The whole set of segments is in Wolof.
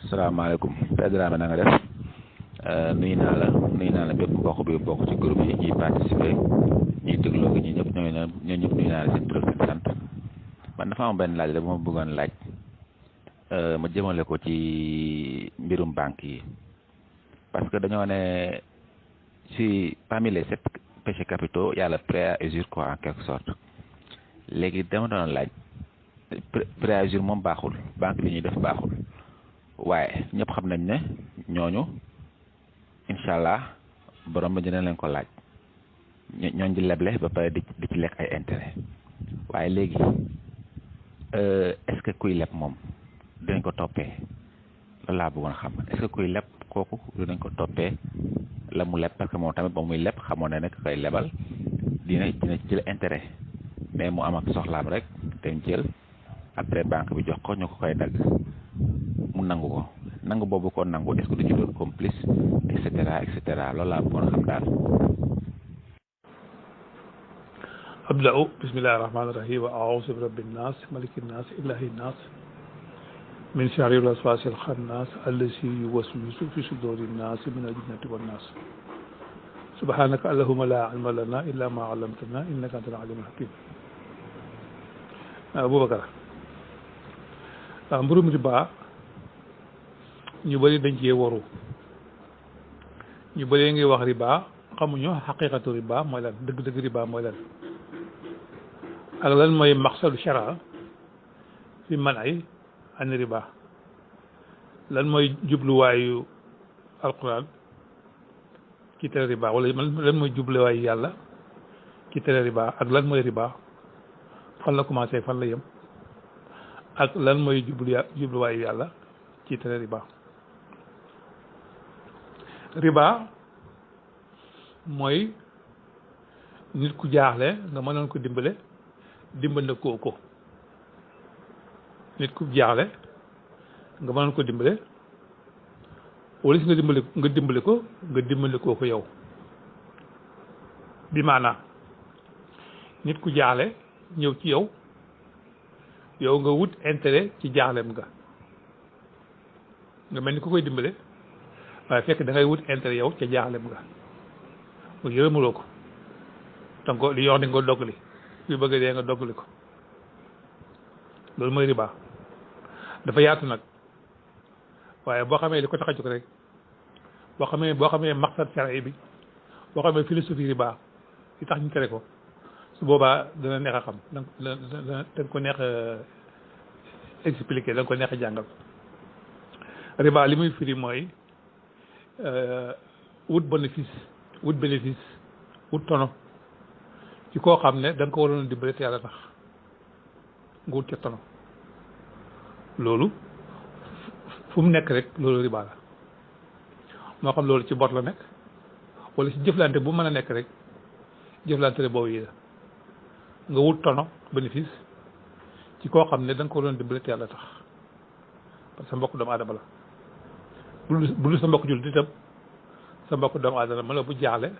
salaamaaleykum Pédramé na nga def nuyu naa la bépp mbokk bi bokk ci groupe yi ñuy participer ñuy dégloo gi ñun ñëpp ñoo ñëpp nuyu naa la seen tur seen sant man dafa am benn laaj la bu ma bëggoon laaj ma jëmale ko ci mbirum banque yi parce que dañoo ne ci parmi les 7 péchés capitaux y a le prêt à usure quoi en quelque sorte léegi dama doon laaj prêt à usure moom baaxul banque li ñuy def baaxul waaye ñëpp xam nañ ne ñooñu incha allah borom bi dina leen ko laaj ñooñ di leble ba pare di ci lekk ay intérêt waaye léegi est-ce que kuy leb moom dinañ ko toppee loolu laa bëggoon xam est-ce que kuy leb kooku dinañ ko toppee la mu leb parce que moom tamit ba muy leb xamoon na ne koy lebal dina ci jël intérêt mais mu am ak soxlaam rek dañ jël après banque bi jox ko ñu ko koy dagg mu nangu ko nangu boobu ko nangu est-ce que du ci doon complice et cetera loolu laa bëggoon xam daal. abda'u bismillahi rahmani rahim wa a'udhu bi rabbin nas malikin nas ilahin nas min sharri al-waswasil khannas allazi yuwaswisu fi sudurin nas min al-jinnati wan nas subhanaka allahumma la ilma lana illa ma 'allamtana innaka antal alimul hakim. Aboubacar mbirum riba ñu bëri dañ cee waru ñu bëri ngi wax riba xamuñu xaqiqatu riba mooy lan dëgg-dëgg riba mooy lan ak lan mooy maqsadu shara fi man ay an riba lan mooy jubluwaayu alquran ci tere riba wala lan mooy jubluwaayu yàlla ci tere riba ak lan mooy riba fan la commencé fan la yem ak lan mooy jubluwaayu yàlla ci tere riba riba mooy nit ku jaaxle nga mënoon ko dimbale ko nit ku jaaxle nga mënoon ko dimbale wala si nga dimbale ko yow bi maanaam nit ku jaaxle ñëw ci yow nga wut intérêt ci jaaxlem nga mel ni ku koy dimbale waaye fekk da ngay wut intérêt yow ca jaaxlem nga mu yërëmuloo ko donc li yox di nga doggali fi bëgg dee nga doggali ko loolu mooy riba dafa yaatu nag waaye boo xamee li ko tax a jóg rek boo xamee maqsad shar'i bi boo xamee philosophie riba li tax ñu tere ko su boobaa dana neex a xam da ko neex a expliquer da nga ko neex a jàngal riba li muy firi mooy wut bénéfice wut tono ci koo xam ne da nga ko waroon a dimbale te yàlla tax nga wut ca tono loolu fu mu nekk rek loolu riba la moo xam loolu ci bor la nekk wala ci jëflante bu mën a nekk rek jëflante ne boobu yi la nga wut tono bénéfice ci koo xam ne da nga ko waroon a dimbale te yàlla tax parce que sa mbokk doomu aadama la bu dul sa mbokk jullit itam sa mbokk doomu aadama la bu jaaxle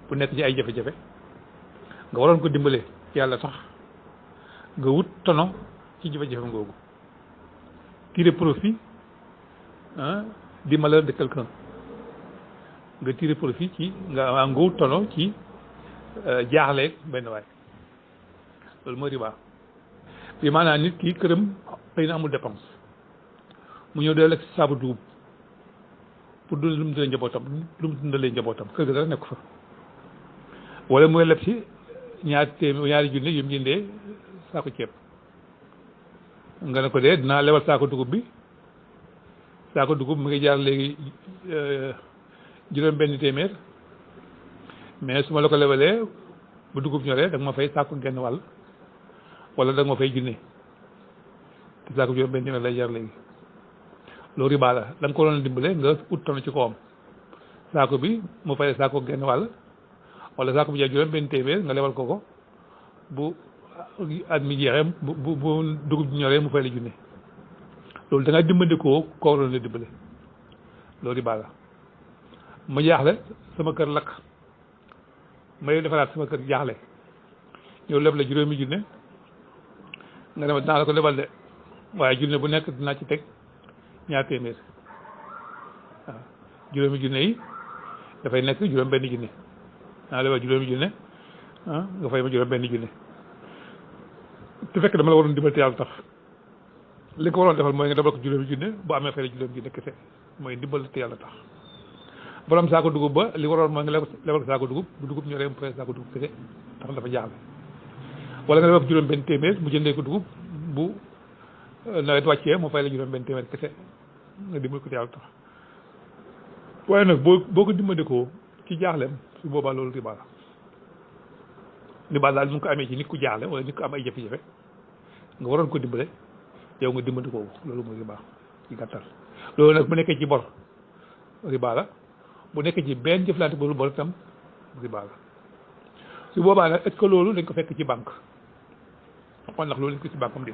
bu nekk ci ay jafe-jafe nga waroon ko dimbale yàlla tax nga wut tono ci jafe-jafe ngoogu tirer profit du malheur de quelqu'un nga tirer profit ci nga wut tono ci jaaxleeg benn waay loolu mooy riba bi maanaam nit ki këram xëy na amul dépense mu ñëw dee lekk saabu dugub pour dund lu mu dundalee njabootam kër ga dara nekk fa wala mooy leb si ñaari junne yu mu jëndee saako ceeb nga ne ko dee dinaa lebal saako dugub bi saako dugub mu ngi jaar léegi juróom benn téeméer mais su ma la ko lebalee bu dugub ñoree da nga ma fay saako genn wàll wala da nga ma fay junne te saako juróom benn téeméer lay jar léegi loolu riba la da nga ko doon dimbale nga ut tono ci kawam saako bi mu fay saako genn wàll wala saako bi jar juróom benn téeméer nga lebal ko bu at mi jeexee bu dugub bi ñoree mu fay la junne loolu da nga dimbali koo doon la dimbale loolu riba la ma jaaxle sama kër lakk may defaraat sama kër jaaxle ñëw leb la juróomi junne nga dema dinaa la ko lebal de waaye junne bu nekk dinaa ci teg ñaar téeméer waaw juróomi junne yi dafay nekk juróom benn junne naa lebal juróomi junne nga fay ma juróom benn junne te fekk dama la waroon dimbal te yàlla tax li ko waroon defal mooy nga defal ko juróomi junne bu amee fay la juróomi junne kese mooy dimbal te yàlla tax borom saako dugub ba li waroon mooy nga lebal ko saako dugub bu dugub ñoree mu fay saako dugub kese tax dafa jaaxle wala nga lebal ko juróom benn téeméer mu jëndee ko dugub bu nawet wàccee mu fay la juróom benn téeméer kese nga dimbal ko te yàlla tax waaye nag boo ko dimbandikoo ci jaaxleem su boobaa loolu riba la riba daal mu ko amee ci nit ku jaaxle wala nit ku am ay jafe-jafe nga waroon ko dimbale yow nga dimbandikoo loolu mooy riba ci gàttal loolu nag bu nekkee ci bor riba la bu nekkee ci benn jëflante bu bor itam riba la su boobaa nag est-ce que loolu dañ ko fekk ci banque xool ndax loolu dañ ko ci banque am di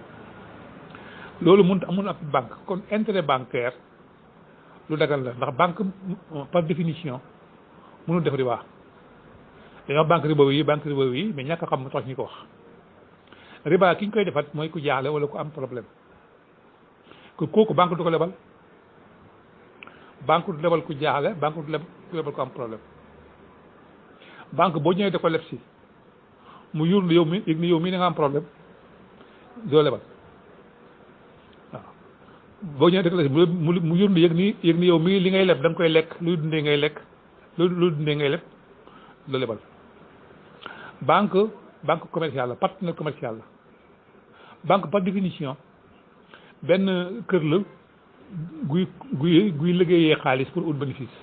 loolu mun ab banque kon intérêt bancaire lu dagal la ndax banque par définition mënul def riba dañoo wax banque ribawi yi mais ñàkk a xam mu tax ñu ko wax riba ki ñu koy defat mooy ku jaaxle wala ku am problème kooku banque du ko lebal banque du lebal ku jaaxle banque du lebal ku am problème banque boo ñëwee da ko leb si mu yurlu yow mi yëg ni yow mii da nga am problème doo lebal waaw boo ñëwee da ko leb si mu yurlu yëg ni yow mii li ngay leb da nga koy lekk luy dundee ngay lekk luy dundee ngay leb doo lebal banque commerciale la partenaire commercial la banque par définition benn kër la guy liggéeyee xaalis pour ut bénéfice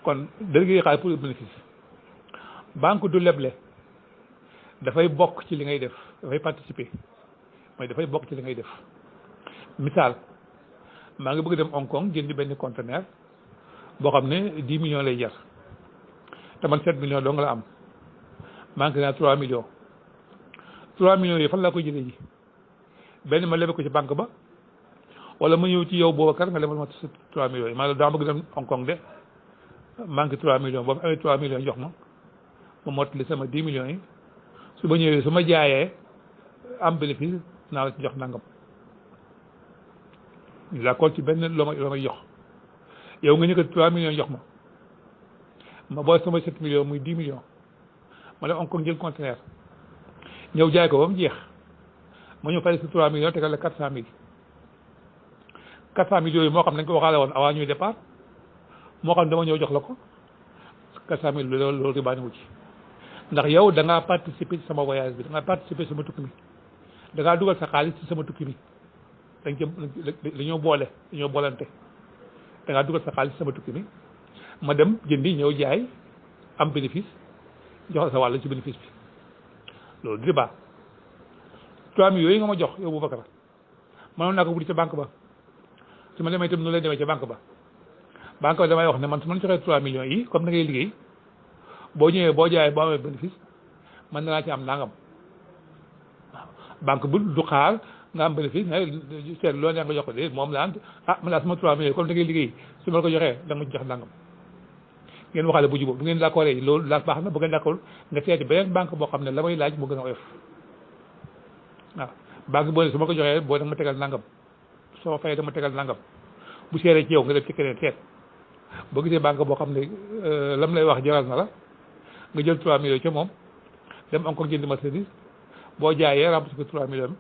kon da liggéeyee xaalis pour ut bénéfice banque du leble dafay bokk ci li ngay def dafay participer mooy dafay bokk ci li ngay def misaal maa ngi bëgg dem Hong Kong jëndi benn conteneur boo xam ne 10 millions lay jar te man 7 millions doo nga la am manqué naa 3 millions 3 millions yi fan laa koy jëlee ji benn ma lebe ko ci banque ba wala ma ñëw ci yow Boubacar nga lebal ma 3 millions yi maanaam daa bëgg dem Hong Kong de manqué 3 millions boo amee 3 millions jox ma mottali sama 10 millions yi su ma ñëwee su ma jaayee am bénéfice naa la ci jox nangam ñu d'accord ci benn loo may jox yow nga ñëkkat 3 millions jox ma booy sama 7 millions muy 10 millions ma dem Hong Kong jël conteneur ñëw jaay ko ba mu jeex ma ñëw fay si 3 millions tegal la 400 000 yooyu moo xam nañ ko waxaale woon avant ñuy départ moo xam dama ñëw jox la ko 400 000 loolu riba wu ci ndax yow da ngaa participer ci sama voyage bi da ngaa participer sama tukki mi da ngaa dugal sa xaalis ci sama tukki mi dañoo boolante da ngaa dugal sa xaalis ci sama tukki mi ma dem jëndi ñëw jaay am bénéfice jox sa wàll ci bénéfice bi loolu riba 3 millions yooyu nga ma jox yow Boubacar mënoon naa ko wuti ca banque ba su ma demee itam noonu lay demee ca banque ba damay wax ne man su ma joxee 3 millions yi comme da ngay liggéey boo ñëwee boo jaayee boo amee bénéfice man danaa ci am nangam waaw banque bu du xaar nga am bénéfice nga seet loolu yaa nga jox ko de moom laan man laa sama 3 millions comme da ngay liggéey su ma la ko joxee da nga ma jox nangam ngeen waxaale bu jubóo bu ngeen d'accord loolu daal baax na bu ngeen d'accord nga seeti beneen banque boo xam ne la may laaj moo gën a oyof waaw banque boo ne su ma ko joxee boo da ma tegal nangam soo fayee dama tegal nangam bu seeree ci yow nga def ci keneen seet boo gisee banque boo xam ne lam lay wax jaral na la nga jël 3 millions ca moom dem encore jënd marchandise boo jaayee remboursé ko 3 millions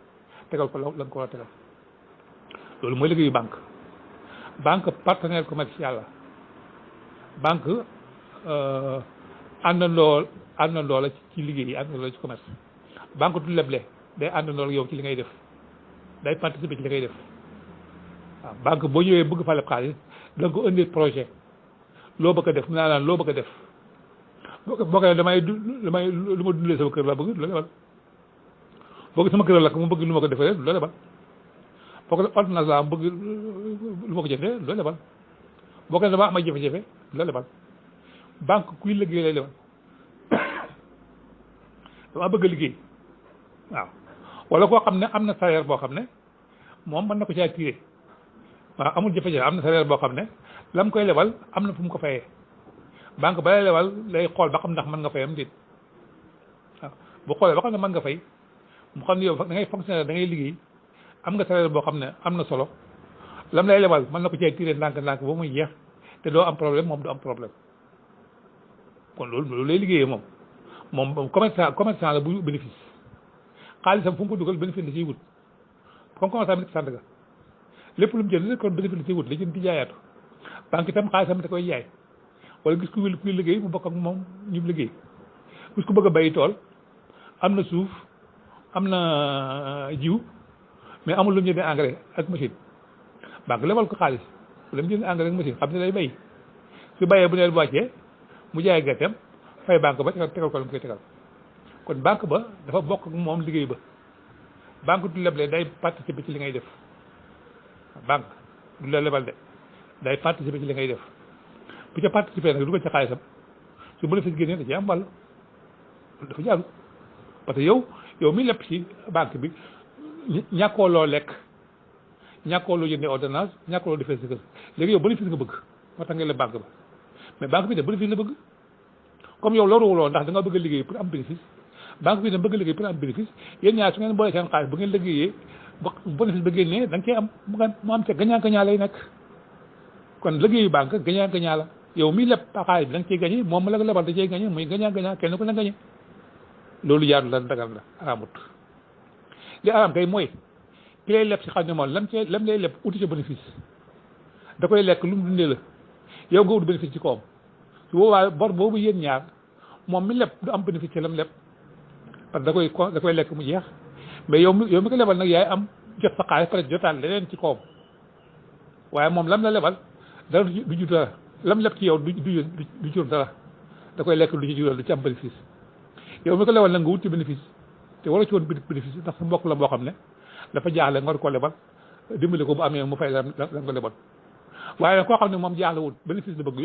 tegal ko la nga ko war a tegal loolu mooy liggéeyu banque partenaire commercial la banque àndandoo la ci liggéey yi àndandoo la ci commerce banque du leble day àndandoo yow ci li ngay def day participer ci li ngay def waaw banque boo ñëwee bëgg fa leb xaalis da nga ko indi projet loo bëgg a def mu naan loo bëgg a def boo ko damay lu ma dundee sama kër laa bëgg loolu lebal boo ko sama kër la mu bëgg lu ma ko defee loolu lebal boo ko ordonnance la bëgg lu ma ko jëndee loolu lebal boo ko dama am ay jafe-jafe loolu lebal banque kuy liggéey lay lebal dama bëgg a liggéey waaw wala koo xam ne am na salaire boo xam ne moom mën na ko caa tiré waaw amul jafe-jafe am na salaire boo xam ne la mu koy lebal am na fu mu ko fayee banque ba lay lebal lay xool ba xam ndax mën nga fayam déet waaw bu xoolee ba xam ne mën nga fay mu xam ne yow da ngay fonctionnaire da ngay liggéey am nga salaire boo xam ne am na solo lam lay lebal mën na ko cee tiré ndànk-ndànk ba muy jeex te doo am problème moom du am problème kon loolu lay liggéeyee moom commerçant la bu bénéfice xaalisam fu mu ko dugal bénéfice la ciy wut comme commerçant bi nekk Sandaga lépp lu mu jënd kon bénéfice la ciy wut la jënd di jaayaatu banque itam xaalisam da koy jaay wala gis kuy liggéey mu bokk ak moom ñu liggéey gis ku bëgg a bay tool am na suuf am na jiw mais amul lu mu jëndee engrais ak machine banque lebal ko xaalis lu mu jëndee engrais ak machine xam ne day bay su bayee bu neen bu wàccee mu jaay gerteem fay banque ba tegal ko lu mu koy tegal kon banque ba dafa bokk ak moom liggéey ba banque du leble day participer ci li ngay def banque du la lebal de day participer ci li ngay def bu ca participer nag du ko ca xaalisam su bénéfice génnee da ci am wàll dafa jaaru parce que yow mi lepp ci banque bi ñàkkoo loo lekk ñàkkoo loo jëndee ordonnance ñàkkoo loo defee si kër léegi yow bénéfice nga bëgg moo tax nga leb banque ba mais banque bi de bénéfice la bëgg comme yow loruwuloo ndax da nga bëgg a liggéey pour am bénéfice banque bi da bëgg a liggéey pour am bénéfice yéen ñaar su ngeen boolee seen xaalis bu ngeen liggéeyee ba bénéfice ba génnee da nga cee am mu am ca gagnant lay nekk kon liggéeyu banque gagnant la yow mi leb xaalis bi da nga cee gagné moom la nga lebal da cee gagné muy gagnant kenn ku ne gagné loolu yaatu la dagal la araamut li araam kay mooy ki lay leb si xam ne moom lam lay leb uti ca bénéfice da koy lekk lu mu dundee la yow nga ut bénéfice ci kawam su boobaa bor boobu yéen ñaar moom mi leb du am bénéfice ci lam leb parce que da koy lekk mu jeex mais yow mi ko lebal nag yaay am jot sa xaalis peut être jotaal leneen ci kawam waaye moom lam la lebal dara du jur dara lam leb ci yow du jur dara da koy lekk du ci jural du ci am bénéfice yow mi ko lebal nag nga wut ci bénéfice te wala ci woon bénéfice ndax sa mbokk la boo xam ne dafa jaaxle nga war ko lebal dimbali ko bu amee mu fay la nga lebal waaye nag koo xam ne moom jaaxle wut bénéfice la bëgg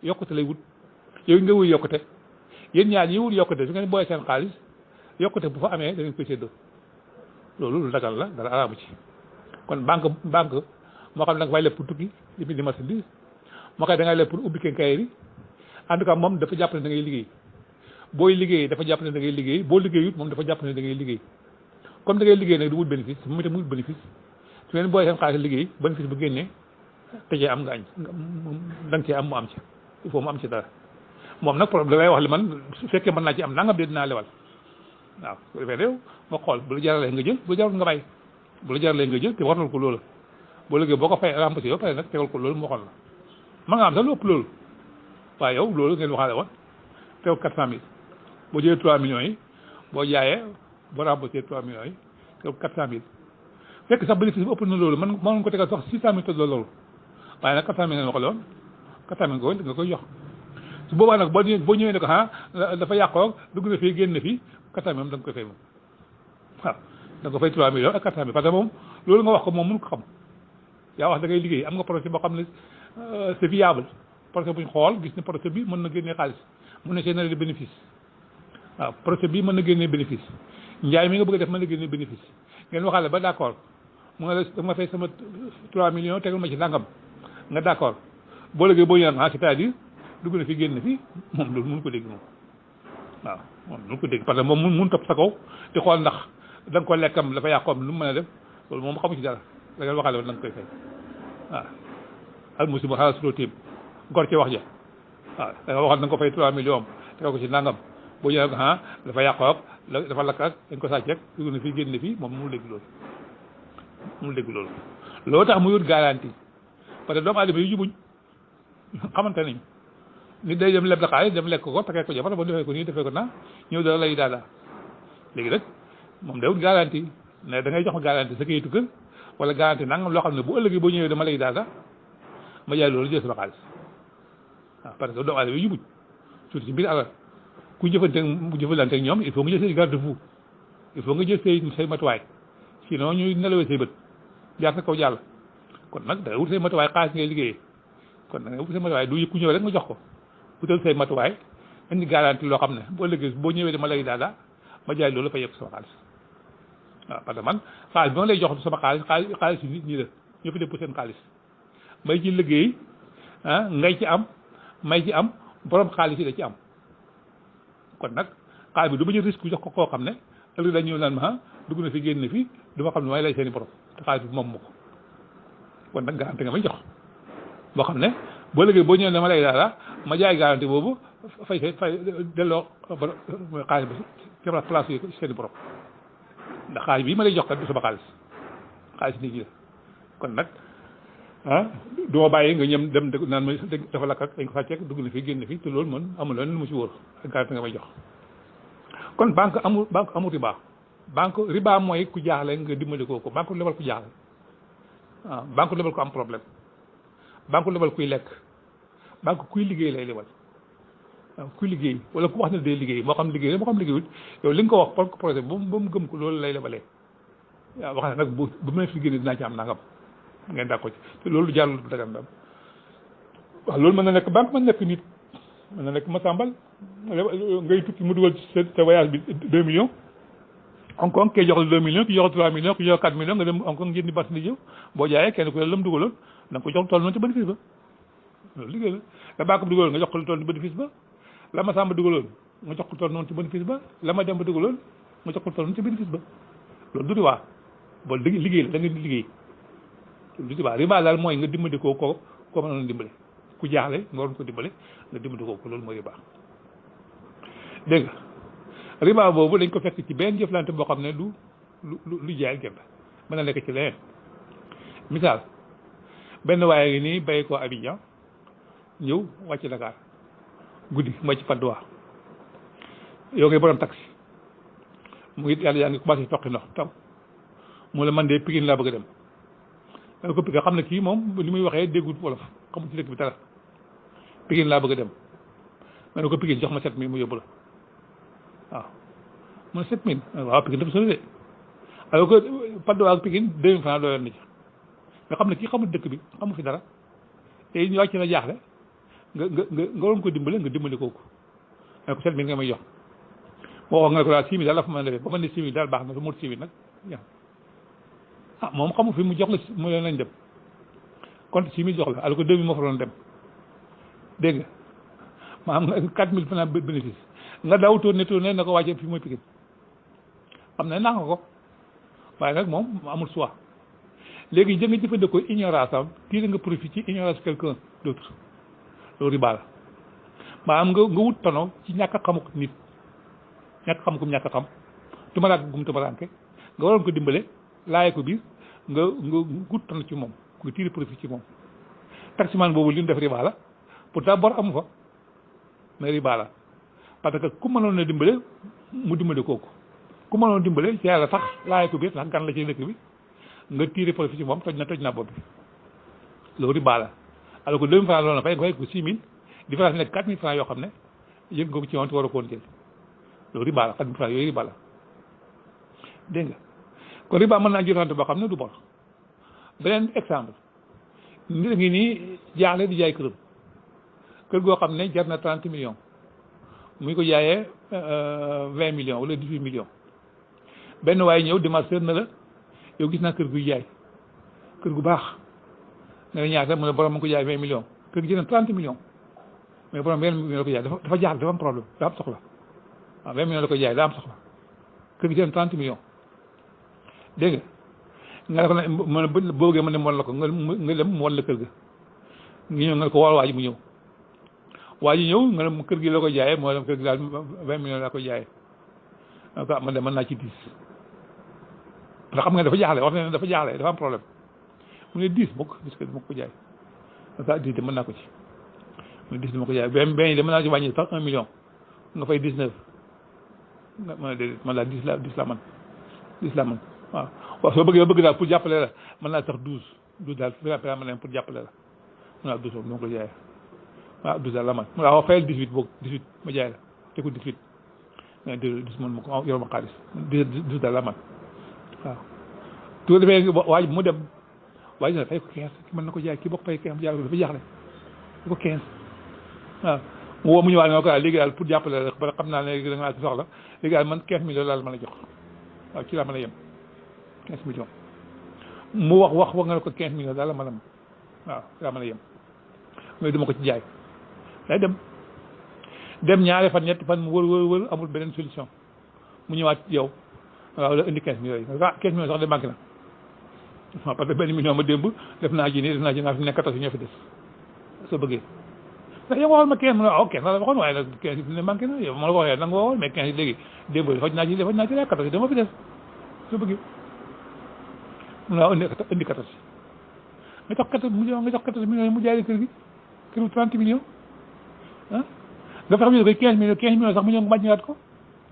yokkute lay wut yow nga wuy yokkute yéen ñaar ñi wut yokkute su ngeen booyee seen xaalis yokkute bu fa amee da ngeen koy séddoo loolu lu dagal la dara araamu ci kon banque moo xam ne da nga fay leb pour tukki di marchandise moo xam da ngay leb pour ubbi quincaillerie en tout cas moom dafa jàpp ne da ngay liggéey booy liggéey dafa jàpp ne da ngay liggéey boo liggéeyut moom dafa jàpp ne da ngay liggéey comme da ngay liggéey nag du wut bénéfice moom itam mu wut bénéfice su ngeen booyee seen xaalis liggéey bénéfice bu génnee te cee am nga añ da nga cee am mu am ci il faut mu am ci dara moom nag problème da ngay wax li man su fekkee mën naa ci am nangam de dinaa lewal waaw su defee réew nga xool bu la jaralee nga jël bu la jarul nga bàyyi bu la jaralee nga jël te wartal ko loola boo liggéey boo ko fay remboursé ba pare nag tegal ko loolu mu waxoon la ma nga am sax lu ëpp loolu waaye yow loolu ngeen waxaale woon tegal 400000 boo jëlee 3 millions yi boo jaayee boo remboursé 3 millions yi tegal 400000 fekk sax bénéfice bi ëpp na loolu mën ko tegal sax 600000 tëdd loolu waaye nag 400000 ngeen waxale woon 4000 nga koy jox su boobaa nag boo ñëwee ne ko dafa yàqoo dugg na fii génn na fii 400000 da nga koy fay moom waaw da nga ko fay 3 millions ak 400000 parce que moom loolu nga wax ko moom mënu ko xam yaa wax da ngay liggéey am nga projet boo xam ne c'est viable projet bu ñu xool gis ne projet bi mën na génnee xaalis mën na générer bénéfice waaw projet bi mën na génnee bénéfice njaay mi nga bëgg a def mën na génnee bénéfice ngeen waxaale ba d'accord mu nga la da nga fay sama 3 millions tegal ma ci nangam nga d'accord boo liggéey boo ñëwee c'est-à-dire dugg na fi génn na fi moom loolu mënu ko dégg moom waaw moom mënu ko dégg parce que moom mun topp sa kaw di xool ndax da nga ko lekkam dafa yàqoom lu mu mën a def loolu moom xamu ci dara da ngeen waxaale woon da nga koy fay waaw al musiba xaaral suroo téem gor ci wax ja waaw da nga waxoon da nga ko fay 3 millions tegal ko ci nangam boo ñëwee ko dafa yàqoog dafa lakk ak dañ ko sàcc rek dugg na fi génn na fi moom mënul dégg loolu mënul dégg loolu loolu tax mu yóot garantie parce que doomu aadama yi jubuñ xamante nañ nit day dem leb la xaalis dem lekk ko takkee ko jabar ba defee ko nii defee ko naa ñëw dara lay daal léegi nag moom day wut garantie ne da ngay jox ma garantie sa kayitu kër wala garantie nangam loo xam ne bu ëllëgee boo ñëwee dama lay daal ma jaay loolu jël sama xaalis waaw parce que doomu aadama yi jubuñ surtout ci biir alal ku jëfandante ak ñoom il faut nga jël say garde-fou il faut nga jël say matuwaay sinon ñuy nelawee say bët jaar sa kaw jàll kon nag da ngay wut say matuwaay xaalis ngay liggéeyee kon da ngay wut say matuwaay du ku ñëw rek nga jox ko wutal say matuwaay indi garantie loo xam ne boo ëllëgee boo ñëwee dama lay daal ma jaay loolu fa yegg sama xaalis waaw parce que man xaalis bi ma lay jox sama xaalis yi nit ñi la ñoo fi def pour seen xaalis may ci liggéey ngay ci am may ci am borom xaalis yi da ci am kon nag xaalis bi du ma jël risque jox ko koo xam ne ëllëg dañ ñëw naan ma dugg na fi génn na fi du ma xam ne may lay seen i borom te xaalis bi moom ma ko kon nag garanti nga may jox boo xam ne boo léegi boo ñëwee dama lay daala ma jaay garanti boobu fay delloo xaalis bi ci place yi seen i borom ndax xaalis bii ma lay jox kat du sama xaalis nit ñi la kon nag du ma bàyyi nga ñëm dem naan ma dafa lakk ak dañ ko sàcceek dugg na fi génn fi te loolu man amul leneen lu mu ci wóor ak garanti nga may jox kon banque amul riba banque riba mooy ku jaaxle nga dimbali ko banque lebal ku jaaxle waaw banque lebal ko am problème banque lebal kuy lekk banque kuy liggéey lay lebal waaw kuy liggéey wala ku wax ne day liggéey moo xam liggéey moo xam liggéeyut yow li nga ko wax projet ba mu gëm ko loolu lay lebalee waaw wax ne nag bu ma fi génne dinaa ci am nangam ngeen daa ko ci te loolu jaarul bu dagan daal waaw loolu mën na nekk banque mën na nekk nit mën na nekk masambal ngay tukki mu dugal ci sa voyage bi 2 millions Hong Kong kay jox la 2 millions ki jox la 3 millions ki jox la 4 millions nga dem Hong Kong jëndi bas ni jëw boo jaayee kenn ku ne la mu dugaloon da nga ko jox toll noonu ci bénéfice ba loolu liggéey la la banque bi dugaloon nga jox ko lu toll ci bénéfice ba la ma samba dugaloon nga jox ko toll noonu ci bénéfice ba la ma dem ba dugaloon nga jox ko toll noonu ci bénéfice ba loolu du riba boolu liggéey la da nga liggéey du riba riba daal mooy nga dimbali koo mënoon dimbale ku jaaxle nga waroon ko dimbale nga dimbali ko loolu mooy riba dégg nga riba boobu dañ ko fekk ci benn jëflante boo xam ne lu jaay gerte mën na nekk ci leneen misaal benn waaye ngi nii bay ko Abidjan ñëw wàcc Dakar guddi mooy ci Padoa yow ngay borom taxi mu ngi yàlla yaa ngi commencé toqi ndox taw mu la man de Pikine laa bëgg a dem da ko Pikine xam ne kii moom li muy waxee déggul wolof xamul ci dëkk bi dara Pikine laa bëgg a dem ma ne ko Pikine jox ma 7000 mu yóbbu la waaw mu ne 7000 waaw Pikine dafa sori de alors que Padoa ak Pikine 2000 francs doyoon na ci nga xam ne kii xamul dëkk bi xamul fi dara te ñu wàcc na jaaxle nga waroon ko dimbale nga dimbale kooku ne ko 7000 nga may jox moo wax nga ne ko daal 6000 daal la fa mën a defee ba ma ne 6000 daal baax na su mot 6000 nag moom xamul fi mu jox la mu leen nañ dem compte 6000 jox la alors que 2000 moo fa doon dem dégg nga maa am nga 4000 francs bénéfice nga daw tourné na ko wàcce fi mooy Pikine xam ne naa nga ko waaye nag moom amul choix léegi da nga jëfandikoo ignorance am tiire nga profit ci ignorance quelqu'un d'autre loolu riba la maanaam nga wut tono ci ñàkk a xamuk nit ñàkk xam gum ñàkk a xam tumaraanke gum tumaraanke nga waroon ko dimbale laaye ko biir nga wut tono ci moom nga tiire profit ci moom taximan boobu li mu def riba la pourtant bor amu fa mais riba la parce que ku mënoon a dimbale mu dimbale kooku ku mënoon dimbale ci yàlla tax laaye ko biir ndax gan la ci dëkk bi nga tiire profit ci moom toj na bopp bi loolu riba la alors que 2000 francs loolu na fay nga fay ko 6000 différence bi nekk 4000 francs yoo xam ne yëg nga ko ci woon te war a ko woon jël loolu riba la 4000 francs yooyu riba la dégg nga kon riba mën naa jëfante boo xam ne du bor beneen exemple nit a ngi nii jaaxle di jaay këram kër goo xam ne jar na 30 millions muy ko jaayee 20 millions wala 18 millions benn waaye ñëw démarcheur na la yow gis naa kër guy jaay kër gu baax nga ne ñaata mu ne borom mu ko jaay 20 millions kër gi jënd 30 millions mais borom 20 millions la ko jaay dafa jaaxle dafa am problème daa am soxla waaw 20 millions la ko jaay daa am soxla kër gi jënd 30 millions dégg nga ne ko ne ma boo bëggee ma ne mu wan la ko nga dem mu wan la kër ga nga ñëw nga ne ko wol waa ji mu ñëw waa ji ñëw nga ne kër gi la ko jaayee moo dem kër gi daal 20 millions la ko jaayee ah man de mën naa ci 10 ndax xam nga dafa jaaxle wax na ne dafa jaaxle dafa am problème mu ne 10 mukk 10 kër gi ma ko jaay ah 10 de mën naa ko ci mu ne 10 dama ko jaay benn de mën naa ci wàññi sax 1 million nga fay 19 nga mën a déedéet man daal 10 la man 10 la man waaw waaw soo bëgg daal pour jàppale la mën naa sax 12 daal fi ma ne pour jàppale la mën naa 12 moom dama ko jaayee waaw 12 daal la man waaw fayal 18 boog 18 ma jaay la te ko 18 mais 10 man ma ko yoroo ma xaalis 12 daal la man waaw su defee waaj mu dem waaj na fay ko 15 ki mën na ko jaay kii bokk fay 15 jaay dafa jaaxle da ko 15 waaw mu woo mu ñëwaat nga ko daal léegi daal pour jàppale la ba xam naa ne da nga soxla léegi daal man 15 millions daal mën a jox waaw ci laa mën a yem 15 millions mu wax nga ne ko 15 millions daal la mën a waaw ci laa mën a yem mais duma ko ci jaay day dem ñaari fan ñetti fan mu wër amul beneen solution mu ñëwaat yow waaw la indi 15 millions yi ah 15 millions sax de manqué na waaw parce que benn million ma démb def naa ci nii def naa ci naa fi nekk 14 ñoo fi des soo bëggee ndax yow waxoon ma 15 ma ok 15 la waxoon waaye nag 15 yi ne manqué na yow ma la ko waxee nanga waxoon mais 15 yi léegi démb faj naa ci rek 14 dama fi des soo bëggee mun naa indi 14 nga jox 14 millions nga jox 14 millions yi mu jaay kër gi këru 30 millions ah nga fexe ñu koy 15 millions sax mu ñëw nga màññiwaat ko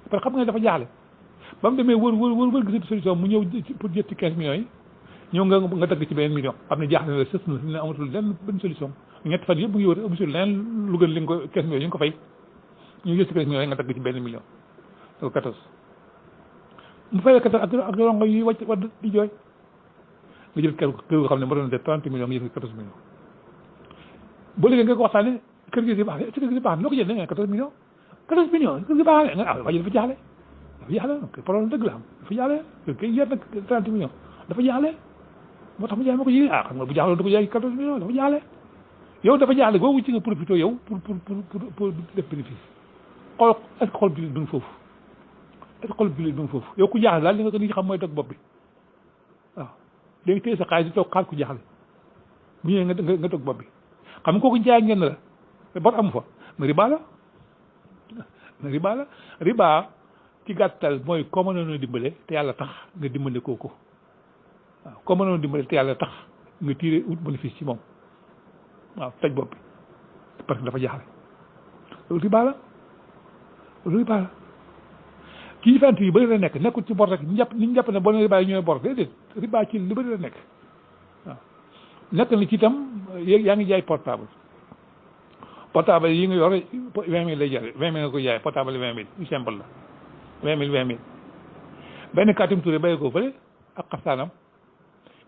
parce que xam nga ne dafa jaaxle ba mu demee wër gisatu solution mu ñëw pour jël ci 15 millions yi ñëw nga dagg ci beneen million xam ne jaaxle na sës na ne amatul lenn benn solution ñetti fan yëpp mu ngi wër amusul leneen lu gën li nga ko 15 millions yi nga ko fay ñu jël ci 15 millions yi nga dagg ci benn million da ko 14 mu fayee 14 ak rongo yi wàcc wadd di jooy nga jël kër goo xam ne moo doon def 30 millions nga jël 14 millions boo léegi nga ko waxtaane kër gi di baax kër gi di baax loo ko jël da nga 14 millions 14 millions kër gi baax nga waa ji dafa jaaxle problème dëgg la am dafa jaaxle kay yer nag 30 millions dafa jaaxle moo tax mu jaay ma ko ji xam nga bu jaaxloon da ko jaay 14 millions dafa jaaxle yow dafa jaaxle googu ci nga profité yow pour def bénéfice xool est-ce que xol bi du foofu est-ce que xol bi du foofu yow ku jaaxle daal li nga ko ni xam mooy dog bopp bi waaw léegi téye sa xaalis di toog xaar ku jaaxle bu ñëwee nga dog bopp bi xam nga kooku jaay ngeen la bor amu fa mais riba la riba ci gàttal mooy koo mënoon a dimbale te yàlla tax nga dimbale kooku waaw koo mënoon a dimbale te yàlla tax nga tiire ut bénéfice ci moom waaw taj bopp bi parce que dafa jaaxle loolu riba la kii fent yi bëri la nekk nekkul ci bor rek ñu jàpp ne bon riba yi ñooy bor déedéet riba ci lu bëri la nekk waaw nekk na ci itam yaa ngi jaay portable yi nga yor 20 000 lay jar 20 000 nga ko jaay portable 20 000 yu simple la 20 000 benn Katim Touré béy ko fële ak xaftaanam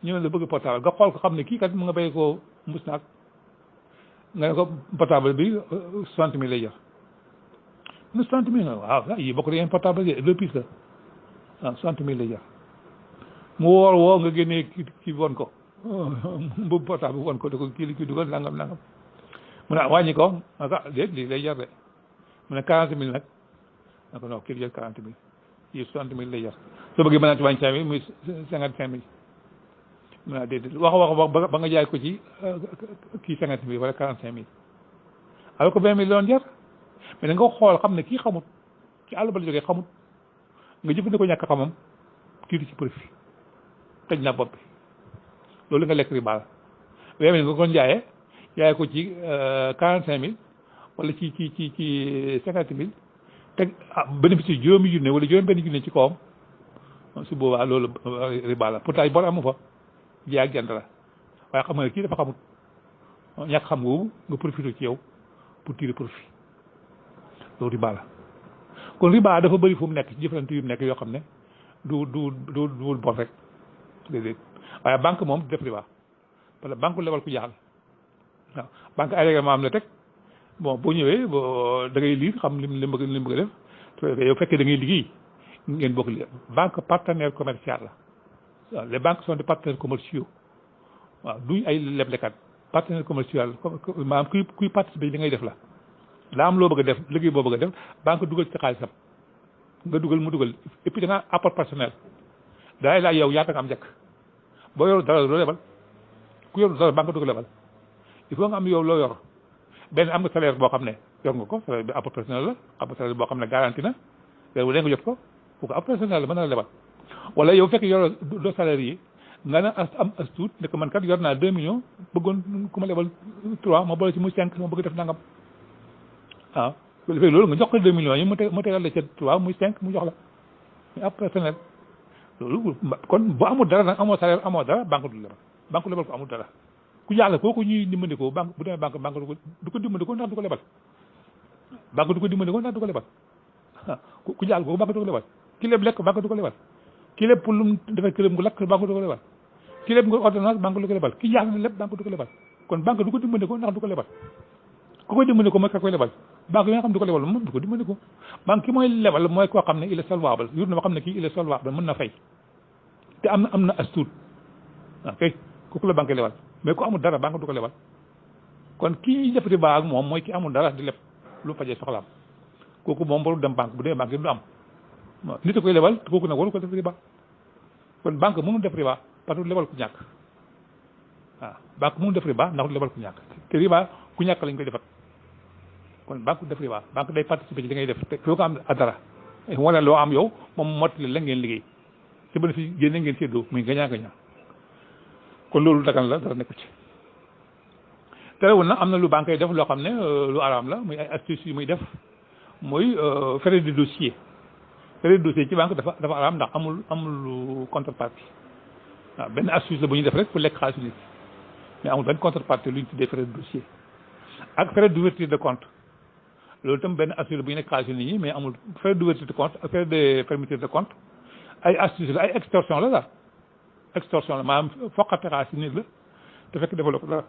ñëw la bëgg portable nga xool ko xam ne kii kat mu nga béy ko mbus naag nga ne ko portable bi 60 000 lay jar mu 60 000 nga waaw yii bokk na yeen portable yi 2 pièces la waaw 60 000 lay jar mu woo nga génnee kii won ko mbubu portable won ko da ko kii dugal nangam mu ne wàññi ko aka déet lii lay jar de mu ne 40 000 nag na ko non kii jar 40 000 yii 60 000 lay jar soo bëggee mën naa ci wàññi 5 000 muy 55 000 mu ne déedéet wax ba nga jaay ko ci kii 50 000 wala 45 000 alors que 20 000 la doon jar mais da nga xool xam ne kii xamut ci àll ba la jógee xamut nga jëfandikoo ñàkk xamam tiitu ci profit tëj na bopp bi loolu nga lekk riba la 20 000 nga ko jaayee ko ci 45 000 wala ci 50 000 teg bénéfice yi juróomi junne wala juróom benn junne ci kawam su boobaa loolu riba la pourtant bor amu fa jaay ak jant la waaye xam nga ne kii dafa xamut ñàkk xam googu nga profité ci yow pour tirer profit loolu riba la kon riba dafa bëri fu mu nekk ci jëflante yu mu nekk yoo xam ne du bor rek déedéet waaye banque moom du def riba parce que banque lebal ku jaaxal waaw banque ay règlement am la teg bon boo ñëwee da ngay lire xam li bëgg a def yow fekkee da ngay liggéey ngeen bokk li banque partenaire commercial la waaw les banques sont des partenaires commerciaux waaw duñ ay leblekat partenaire commercial maanaam kuy participer li ngay def la daa am loo bëgg a def liggéey boo bëgg a def banque dugal ci xaalisam nga dugal mu dugal et puis da nga apport personnel daay laaj yow ñaata nga am njëkk boo yor dara doo lebal ku yor dara banque du ko lebal il faut nga am yow loo yor benn am nga salaire boo xam ne yor nga ko salaire bi apport personnel la apport personnel boo xam ne garanti na weer wu dee nga jot ko pour que apport personnel la mën na lebal wala yow fekk yor doo salaire yi nga ne am as tuut ne ko man kat yor naa 2 millions bëggoon ku ma lebal 3 ma boole ci muy 5 ma bëgg def nangam waaw loolu nga jox ko 2 millions yi mu tegal la ca 3 muy 5 mu jox la muy apport personnel loolu kon bu amul dara nag amoo salaire amoo dara banque du lebal banque lebal ko amul dara ku jàll kooku ñuy dimbandikoo banque bu demee banque du ko dimbandikoo ndax du ko lebal banque du ko dimbandikoo ndax du ko lebal ku jàll kooku banque du ko lebal ki leb lekk banque du ko lebal ki leb pour lu mu defee këram gu lakk banque du ko lebal ki leb nga ordonnance banque du ko lebal ki jàll lépp banque du ko lebal kon banque du ko dimbandikoo ndax du ko lebal ku koy dimbandikoo mooy ka koy lebal banque yi nga xam du ko lebal moom du ko dimbandikoo banque ki mooy lebal mooy koo xam ne il est solvable yur na ba xam ne kii il est solvable mën na fay te am na astuut ok kooku la banque lebal mais ku amul dara banque du ko lebal kon kii def riba ak moom mooy ki amul dara di leb lu fajee soxlaam kooku moom warul dem banque bu demee banque yi du am nit a koy lebal te kooku nag waru ko def riba kon banque mënul def riba parce que lebal ku ñàkk waaw banque mënu def riba ndax lebal ku ñàkk te riba ku ñàkk lañ koy defat kon banque def riba banque day participer ci li ngay def te foo ko am dara wala loo am yow moom mottali la ngeen liggéey te bénéfice génne ngeen séddoo muy gagnant gagnant kon loolu dagan la dara nekku ci terewul na am na lu banque yi def loo xam ne lu araam la muy ay astuces yu muy def muy frais de dossier frais de dossier ci banque dafa araam ndax amul contrepartie waaw benn astuce la bu ñuy def rek pour lekk xaalisu nit mais amul benn contrepartie lu ñu tuddee frais de dossier ak frais d'ouverture de compte loolu itam benn astuce la bu ñu nekk xaalisu nit ñi mais amul frais d'ouverture de compte ak frais de fermeture de compte ay astuce la ay extorsion la daal extorsion la maanaam foqate xaalisu nit la te fekk defaloo ko dara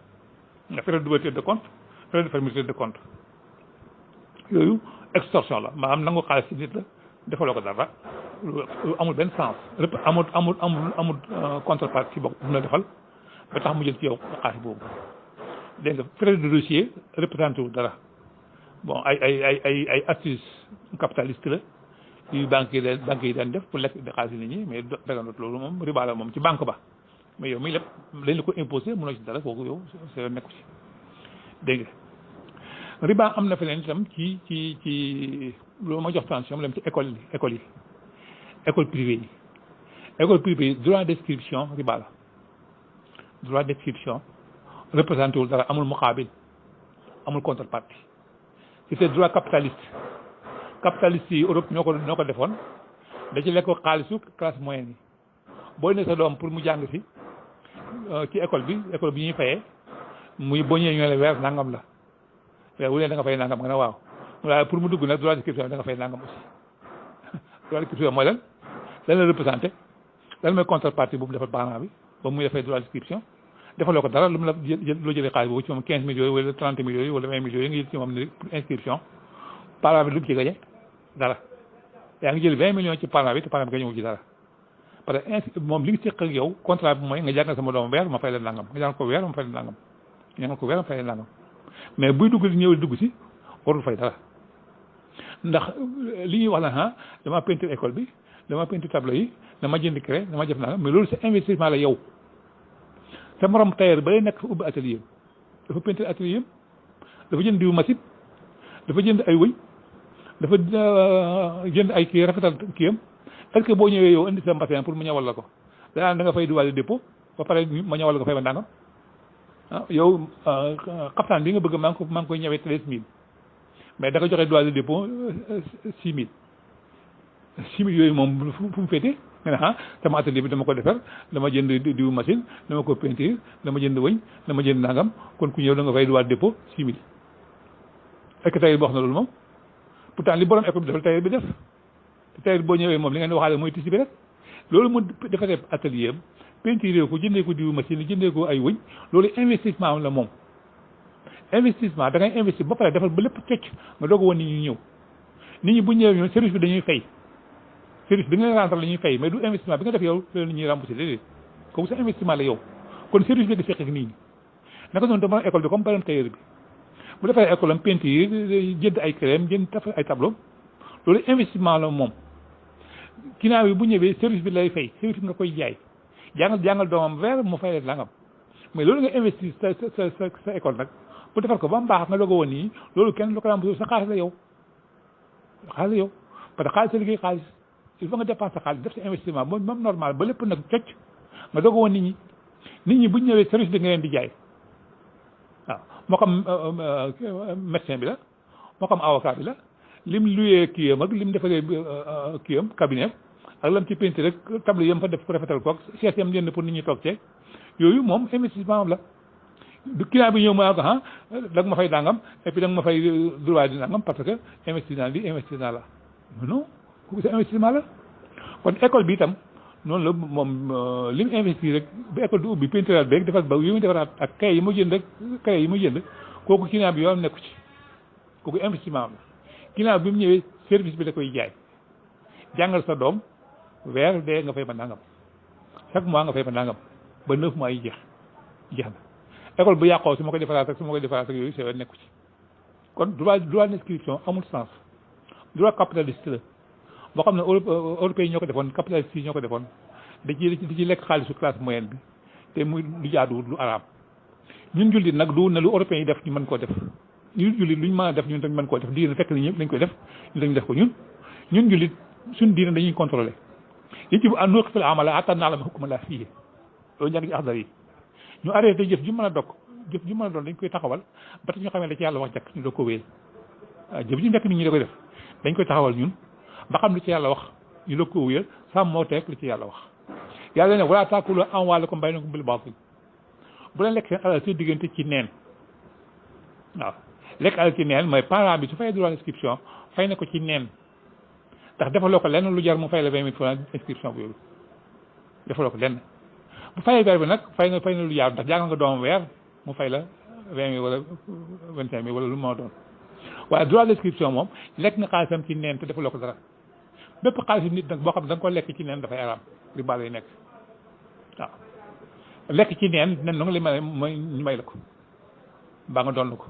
frais d'ouverture de compte frais de fermeture de compte yooyu extorsion la maanaam nangu xaalis nit la defaloo ko dara amul benn sens amul contrepartie bokk bu mu la defal ba tax mu jël ci yow xaalis boobu dégg nga frais de dossier représenté wu dara bon ay astuce capitaliste la yu banques yi daan def pour lekk di xaalis nit ñi mais daganut loolu moom riba la moom ci banque ba mais yow muy lépp lañ la ko imposé mënoo ci dara kooku yow sa nekku ci dégg nga riba am na feneen itam ci loolu ma jox tension dem ci école yi école privée yi droit d'inscription riba la droit d'inscription représenté wul dara amul muqaabil amul contrepartie c'est droit capitaliste yi Europe ñoo ko defoon da ci lekk xaalisu classe moyenne yi boo ne sa doom pour mu jàng si ci école bi ñuy fayee muy boo ñëwee ñoo la weer nangam la weer wu ne da nga fay nangam nga ne waaw waaye pour mu dugg nag droit d'inscription da nga fay nangam aussi droit d'inscription mooy lan la représenté lan mooy contrepartie bu mu defal parent bi ba muy defee droit d'inscription defaloo ko dara lu mu la loo jëlee xaalis boobu ci moom 15 millions wala 30 millions wala 20 millions yi nga jël ci moom ne pour inscription parent bi lu mu ci gañe dara yaa ngi jël 20 millions ci parent bi te parent bi gañewul ci dara parce que moom li nga séq ak yow contrat bi mooy nga jàngal sama doom weer ma fay leen nangam nga jàngal ko weer ma fay leen nangam mais buy dugg ñëw dugg si warul fay dara ndax li ñuy wax la dama peinture école bi dama peinture tableau yi dama jënd craie dama def nangam mais loolu c'est investissement la yow sa morom tailleur ba lay nekk fa ubbi atelier dafa peinture atelier dafa jënd diwu machine dafa jënd ay wëñ dafa jënd ay kii rafetal kiyam est-ce que boo ñëwee yow indi sa mbasin pour mu ñawal la ko da nga fay duwaale dépôt ba pare ma ñawal la ko fay ba ndàngam yow xaftaan bi nga bëgg maa ngi koy ñëwee 13000 mais da nga joxe duwaale dépôt 6000 yooyu moom fu mu féetee nga ne sama atelier bi dama ko defar dama jënd diwu machine dama ko peinture dama jënd wëñ dama jënd nangam kon ku ñëw da nga fay duwaale dépôt 6000 est-ce que tailleur bi wax na loolu moom pourtant li borom école bi defal tailleur bi def te tailleur boo ñëwee moom li ngeen di waxaale mooy tissu bi rek loolu mu defaree atelier am peinture ko jëndee ko diwu machine jëndee ko ay wëñ loolu investissement am la moom investissement da ngay investir ba pare defal ba lépp cocc nga doog a woon nit ñi ñëw nit ñi bu ñëwee ñoom service bi dañuy fay service bi nga rendre la ñuy fay mais du investissement bi nga def yow loolu nit ñuy remboursé déedéet kooku sa investissement la yow kon service bi nga seq ak nit ñi naka noonu dama école bi comme par tailleur bi bu defee école am peinture jënd ay crème jënd ay tableau loolu investissement la moom ginnaaw yi bu ñëwee service bi lay fay service bi nga koy jaay jàngal doomam weer mu fay leen nangam mais loolu nga investir sa école nag bu defar ko ba mu baax nga doog a woon nii loolu kenn lu ko remboursé sa xaalis la yow parce que xaalis sa liggéey xaalis il faut nga dépenser sa xaalis def sa investissement moom normal ba lépp nag cocc nga doog a woon nit ñi bu ñëwee service bi nga leen di jaay waaw moo xam médecin bi la moo xam avocat bi la lim luyee kiyam ak lim defaree kiyam cabinet ak lam ci peinture rek table yam fa def ko rafetal ko ak chaise yam jënd pour nit ñi toog ceeg yooyu moom investissement am la du client bi ñëw ma ko da nga ma fay nangam et puis da nga ma fay droit di nangam parce que investissement la non kooku c'est investissement la kon école bi itam noonu la moom li mu investir rek ba école du ubbi peinture beeg defal ba yu mu defaraat ak kay yi mu jënd rek kay yi mu jënd kooku client bi yoon nekku ci kooku investissement am la client bi mu ñëwee service bi da koy jaay jàngal sa doom weer dee nga fay ba nangam chaque mois nga fay ba nangam ba 9 mois yi jeex na école bu yàqoo su ma koy defaraat ak yooyu c'est nekku ci kon droit d'inscription amul sens droit capitaliste la boo xam ne européens yi ñoo ko defoon capitaliste yi ñoo ko defoon da ci lekk xaalisu classe moyenne bi te muy lu jaaduwul lu araam ñun jullit nag du na lu européens yi def ñu mën koo def ñun jullit luñ mën a def ñun tamit mën koo def diine fekk na ñëpp dañ koy def ñun dañu def ko ñun jullit suñ diine dañuy contrôlé yajibu an nuqifa al-amala hatta na'lama hukma Allah fihi loolu njàng ci axdar yi ñu arrêté jëf ju mën a dokk jëf ju mën a doon dañ koy taxawal ba tax ñu xamee da ci yàlla wax jàkk ñu doog ko wéyal waaw jëf ju nekk nit ñi da koy def dañ koy taxawal ñun ba xam lu ci yàlla wax ñu doog ko wéyal sàmm moo teeg lu ci yàlla wax yàlla ne wala taakulu amwaalakum baynakum bil baatil bu leen lekk seen alal seen diggante ci neen waaw lekk alal ci neen mooy parent bi su fayee droit d'inscription fay na ko ci neen ndax defaloo ko lenn lu jar mu fay la 20 000 francs inscription bu yooyu defaloo ko lenn bu fayee weer bi nag fay na lu jaar ndax jàngal nga doomam weer mu fay la 20 000 wala 25 000 wala lu moo doon waaye droit d'inscription moom lekk nga xaalisam ci neen te defaloo ko dara bépp xaalis nit nag boo xam ne da nga ko lekk ci neen dafay araam riba lay nekk waaw lekk ci neen nen nga li may ñu may la ko mbaa nga doon la ko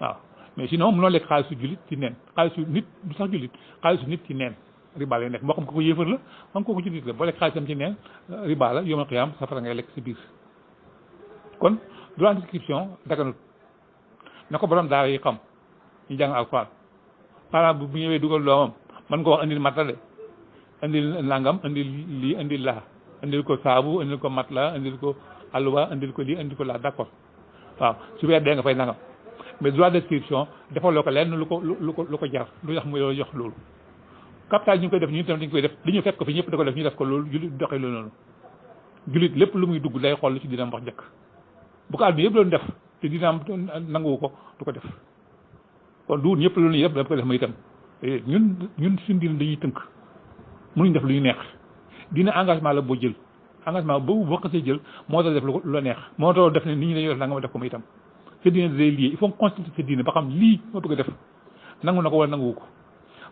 waaw mais sinon mënoo lekk xaalisu jullit ci neen xaalisu nit du sax jullit xaalisu nit ci neen riba lay nekk moo xam ko yéefar la xam ko ci nit la boo lekk xaalisam ci neen riba la yawmal qiyaam safara ngay lekk si biir kon droit d'inscription daganut na ko borom daara yi xam ñu jàng alxuraan parent bu ñëwee dugal doomam mën nga wax indil matla de indil nangam indil lii indil laa indil ko saabu indil ko matla indil ko alwa indil ko lii indil ko laa d'accord waaw su weer dee nga fay nangam mais droit d'inscription defaloo ko lenn lu ko jar lu tax mu loolu jox loolu capital ñu ngi koy def ñu tamit dañu koy def li ñu fekk ko fi ñëpp da ko def ñu def ko loolu jullit doxee loolu noonu jullit lépp lu muy dugg day xool lu ci dina wax jëkk bu ko àdduna yëpp loolu def te dina am nanguwu ko du ko def kon du ñëpp loolu yëpp da ko def ma itam ñun suñu diine dañuy tënk mënuñ def lu ñu neex dina engagement la boo jël engagement boobu boo xasee jël moo tax def lu la neex moo tax def ne nit ñi dañuy def nanga ma def ko ma itam sa diine day lié il faut consulter sa diine ba xam lii ma bëgg a def nangu na ko wala nanguwu ko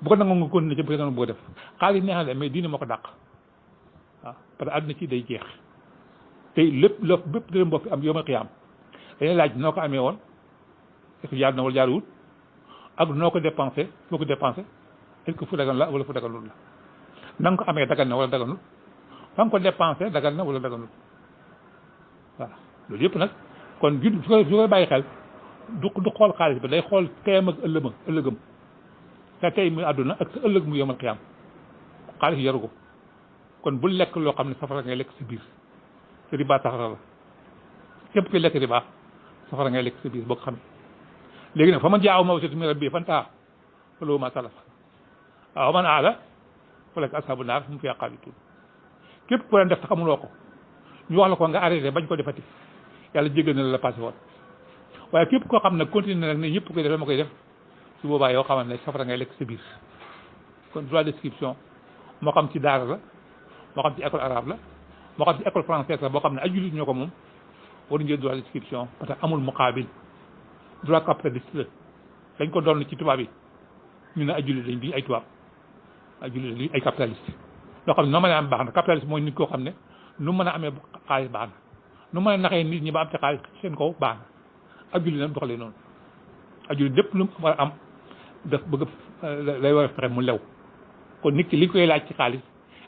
bu ko nangu nga continuer ci bu ko nangu boo def xaalis neex na mais diine moo ko dàq waaw parce que àdduna ci day jeex te lépp loo bépp dërëm bopp am yawmal qiyaam dañuy laaj noo ko amee woon est-ce que jaar na wala jaaruwul ak noo ko dépensé foo ko dépensé est-ce que fu dagan la wala fu daganul la na nga ko amee dagan na wala daganul fa nga ko dépensé dagan na wala daganul waaw loolu yëpp nag kon jul su koy bàyyi xel du xool xaalis ba day xool teyam ak ëllëgam sa tey muy àdduna ak sa ëllëg mu yawmal qiyaam xaalis yaru ko kon bul lekk loo xam ne safara ngay lekk si biir te riba safara la képp koy lekk riba safara ngay lekk si biir boo ko xamee léegi nag fa man jaaw maw'izatun min rabbihi fantahaa falahu maa salafa wa man aada falaka ashaabu naar hum fiihaa xaaliduun képp ku leen def te xamuloo ko ñu wax la ko nga arrêté bañ ko defati yàlla jéggal na la passé woon waaye képp koo xam ne continué nag ne ñëpp koy def ma koy def su boobaa yoo xamante ne safara ngay lekk sa biir kon droit d'inscription moo xam ci daara la moo xam ci école arabe la moo xam ci école française la boo xam ne ay jullit ñoo ko moom waruñu jël droit d'inscription parce que amul muqaabil droit capitaliste la dañ ko doon ci tubaab yi ñu ne ay jullit lañ bi ay tubaab ay jullit lañ ay capitaliste loo xam ne noo mën a am baax na capitaliste mooy nit koo xam ne nu mën a amee xaalis baax na nu mën a naxee nit ñi ba am ci xaalis seen kaw baax na ak jullit nag doxalee noonu ak jullit lépp lu war a am daf bëgg lay war a fexe mu lew kon nit ki li koy laaj ci xaalis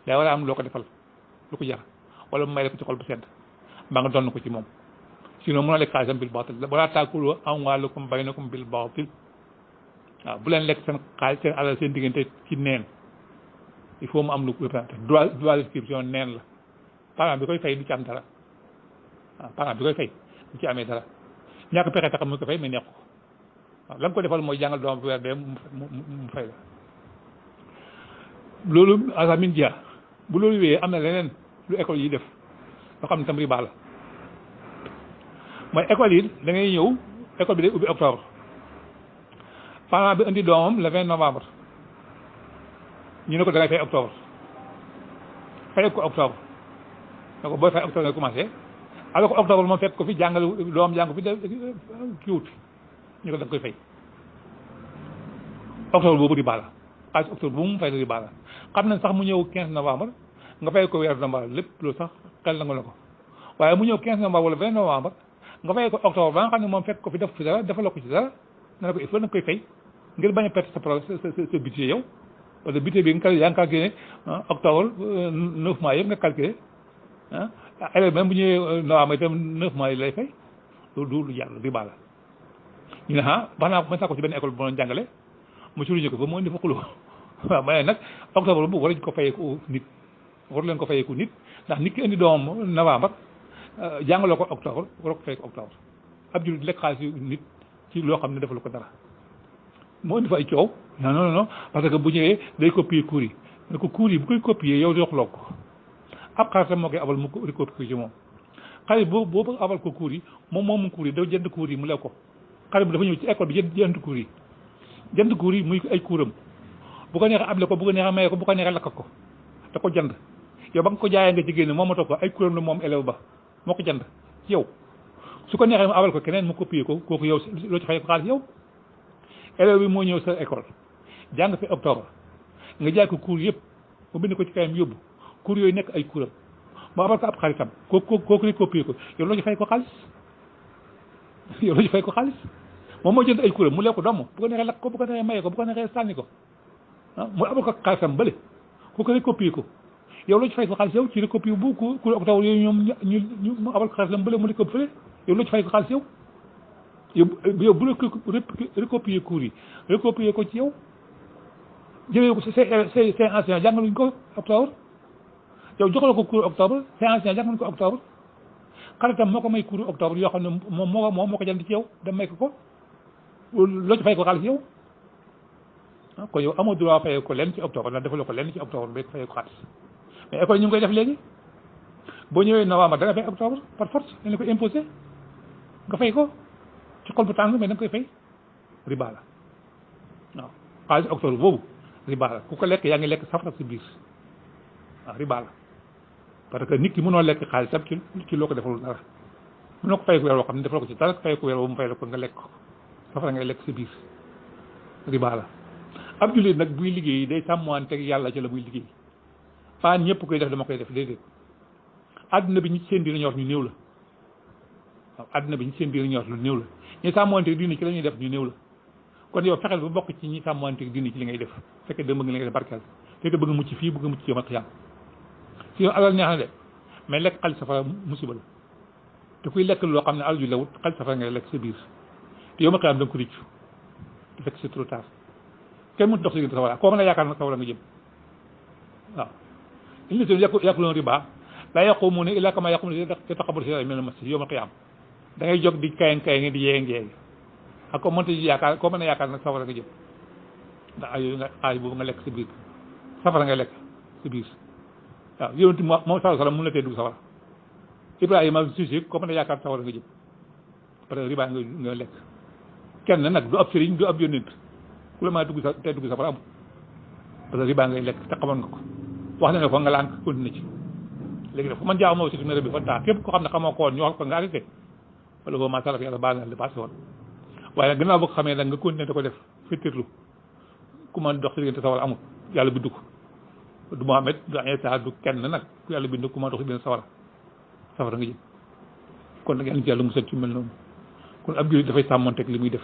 day war a am loo ko defal lu ko jar wala mu may la ko ci xol bu sedd mbaa nga doon ko ci moom sinon mënoo lekk xaalisam bil baatil wala taakulu amwaalakum baynakum bil baatil waaw bu leen lekk seen xaalis seen alal seen diggante ci neen il faut mu am lu représenté droit d'inscription neen la parent bi koy fay du ci am dara waaw parent bi koy fay du ci amee dara ñàkk pexe tax mu ko fay mais neex ko waaw la nga ko defal mooy jàngal doomam bu weer dee mu fay la loolu asamin dia bu loolu wéyee am na leneen lu école yi def loo xam ne tam riba la mooy école yi da ngay ñëw école bi day ubbi octobre parent bi indi doomam le 20 novembre ñu ne ko da ngay fay octobre fay ko octobre ne ko booy fay octobre nga commencé alors que octobre moom fekk ko fi jàngal doomam jàng ko fi kiiwut ñu ko da nga koy fay octobre boobu riba la xaalis octobre bu mu fay riba la xam nañ sax mu ñëw 15 novembre nga fay ko weer novembre lépp loolu sax xel nangu na ko waaye mu ñëw 15 novembre wala 20 novembre nga fay ko octobre ba nga xam ne moom fekk ko fi def fi dara defaloo ko ci dara ne ko il faut na koy fay ngir bañ a perte sa budget yow parce que budget bi yaa ngi calculé octobre 9 mois yëpp nga calculé élève même bu ñëwee novembre itam 9 mois yi lay fay loolu du jàll riba la ñu ne wax naa ko ci benn école bu doon jàngale mu souligné ko ba mu indi fa xuloo waaw ma ne nag octobre bu waruñ ko fayeeku nit waru leen ko fayeeku nit ndax nit ki indi doomam novembre jàngaloo ko octobre waroo ko fayeeku octobre ab jullit lekk xaalis nit ci loo xam ne defalu ko dara moo indi fa ay coow non parce que bu ñëwee day copier cours yi ne ko cours yi bu koy copier yow joxloo ko ab xaritam moo koy abal mu recopier ci moom xarit boobu abal ko cours yi moom cours yi da jënd cours yi mu lew ko xarit bi dafa ñëw ci école bi jënd cours yi muy ay cours am bu ko neexee able ko bu ko neexee maye ko bu ko neexee lakk ko da ko jënd yow ba nga ko jaayee nga ci génne moomatoo ko ay cours am la moom élève ba moo ko jënd yow su ko neexee mu abal ko keneen mu copier ko kooku yow loo ci fay ko xaalis yow élève bi moo ñëw sa école jàng fi octobre nga jaay ko cours yëpp mu bind ko ci kayam yóbbu cours yooyu nekk ay cours am mu abal ko ab xaritam kooku ne copier ko yow loo ci fay ko xaalis moom moo jënd ay cours am mu lew ko doom bu ko neexee lakk ko bu ko neexee maye ko bu ko neexee sànni ko mu abal ko xaritam bële kooku ne copier ko yow loo ci fay ko xaalis yow ci recopier bu cours octobre yooyu ñoom ñu mu abal ko xaritam bële mu ne ko fële yow loo ci fay ko xaalis yow bu recopier cours yi recopier ko ci yow jëlee ko say enseignant jàngaluñ ko octobre yow joxaloo ko cours octobre say enseignant jàngaluñ ko octobre xaritam moo ko may cours octobre yoo xam ne moom moo ko jënd ci yow dem may ko loo ci fay ko xaalis yow kon yow amoo droit fayee ko lenn ci octobre ndax defaloo ko lenn ci octobre ba fayee ko xaalis mais école ñu ngi koy def léegi boo ñëwee novembre da nga fay octobre par force dañ la ko imposé nga fay ko ci xol bu tàng mais da nga koy fay riba la waaw xaalis octobre boobu riba la ku ko lekk yaa ngi lekk safara si biir waaw riba la parce que nit ki mënoo lekk xaalisam ci loo ko defalul dara mënoo ko fay ko weer woo xam ne defaloo ko ci dara fay ko weer woo mu fay la ko nga lekk ko safara ngay lekk si biir riba la ab jullit nag buy liggéey day sàmmanteeg yàlla ci la muy liggéey pas ñëpp koy def dama koy def déedéet àdduna bi ñi ci seen biir ñor ñu néew la waaw àdduna bi ñi ci seen biir ñor lu néew la ñi sàmmanteeg diine ci la ñuy def ñu néew la kon yow fexeel ba bokk ci ñi sàmmanteeg diine ci li ngay def fekkee da bëgg li ngay def barkeel fekkee bëgg mucc fii bëgg mucc ci yomal xiyaam si yow alal neex na de mais lekk xaalis safara musiba la te kuy lekk loo xam ne alal ju lewut xaalis safara ngay lekk sa biir te yomal xiyaam da nga ko riccu te fekk c'est trop tard kenn mënut dox si diggante sawara koo mën a yaakaar nag sawara nga jëm waaw li ñu ne yàquloon riba laa yaquumuuna illaa kamaa yaquumu yataqabbalu shaytaanu mina al-mas yawmal qiyaama da ngay jóg di kayang di yeenge ak ko mënta yaakaar koo mën a yaakaar nag safara nga jëm ndax ay yooyu nga xaalis boobu nga lekk si biir safara ngay lekk si biir waaw yonent moom sala mun na tee dugg safara Ibrahima susi koo mën a yaakaar safara nga jëm parce que riba nga lekk kenn nag du ab sëriñ du ab yonent ku la maa dugg sa tee dugg safara amul parce que riba ngay lekk te xamoon nga ko wax na ne ko nga lànk continué ci léegi nag fu man jaaw moo si fi bi fa taa képp ko xam ne xamoo ko woon ñu wax ko nga arrêté wala boobu maa salaf yàlla baal na li passé woon waaye nag gannaaw boo ko xamee nag nga continué da ko def fittirlu ku man dox si diggante sawara amul yàlla bindu ko du Muhammad du Isa du kenn nag yàlla bindu ku man dox si diggante safara nga jëm kon nag yàlla ci yàlla musal ci mel noonu kon ab jullit dafay sàmmanteeg li muy def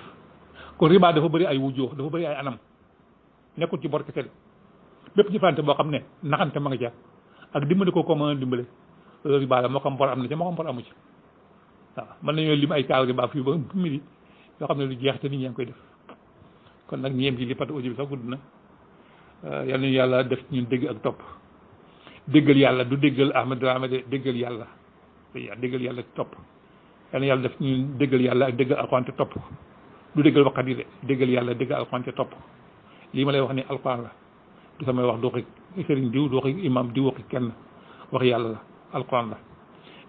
kon riba dafa bëri ay wujjoo dafa bëri ay anam nekkul ci bor kese de bépp jëfante boo xam ne naxante ma nga ca ak dimbali ko mën a dimbale riba la moo xam bor am na ca moo xam bor amu ci waaw mën nañoo lim ay kaaw riba fii ba midi yoo xam ne lu jeex te nit ñaa ngi koy def kon nag ñu yem ci li pat audio bi sax gudd na yal nañu yàlla def ñun dégg ak topp déggal yàlla du déggal Ahmed Dramé de déggal yàlla déggal yàlla topp yal na yàlla def ñun déggal yàlla ak déggal alxuraan te topp du déggal waxat yi de déggal yàlla déggal alxuraan te topp lii ma lay wax ni alxuraan la du samay wax du waxi sëriñ diw du waxi imam diw waxi kenn wax yàlla la alxuraan la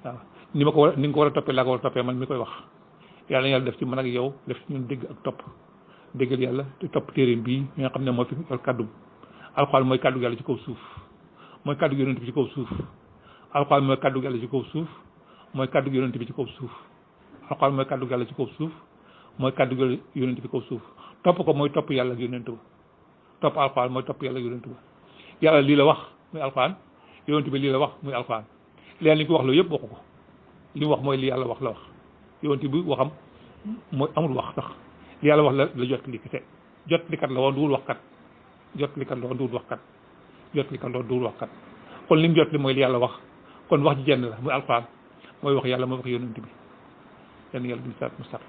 waaw ni ma ko war ni nga ko war a toppee laa ko war a toppee man mi koy wax yàlla na yàlla def ci man ak yow def ci ñun dégg ak topp déggal yàlla te topp téeréem bii mi nga xam ne moo fi kàddu alxuraan mooy kàddu yàlla ci kaw suuf mooy kàddu yonent bi ci kaw suuf alxuraan mooy kàddu yàlla ci kaw suuf mooy kàddu yonent bi ci kaw suuf alxuraan mooy kàddu yàlla ci kaw suuf mooy kàddu yonent bi ci kaw suuf topp ko mooy topp yàlla ak yonent ba topp alxuraan mooy topp yàlla ak yonent ba yàlla lii la wax muy alxuraan yonent bi lii la wax muy alxuraan leen li ko wax loolu yëpp waxu ko li mu wax mooy li yàlla wax la wax yonent bi waxam mooy amul wax sax li yàlla wax la jot li kese jot li kat la woon duwul wax kat jot li kandoo duul wax kat jot li kandoo duul wax kat kon lim jot li mooy li yàlla wax kon wax ji jenn la muy alquran mooy wax yàlla mooy wax yonent bi yenn yàlla bi saat mustaq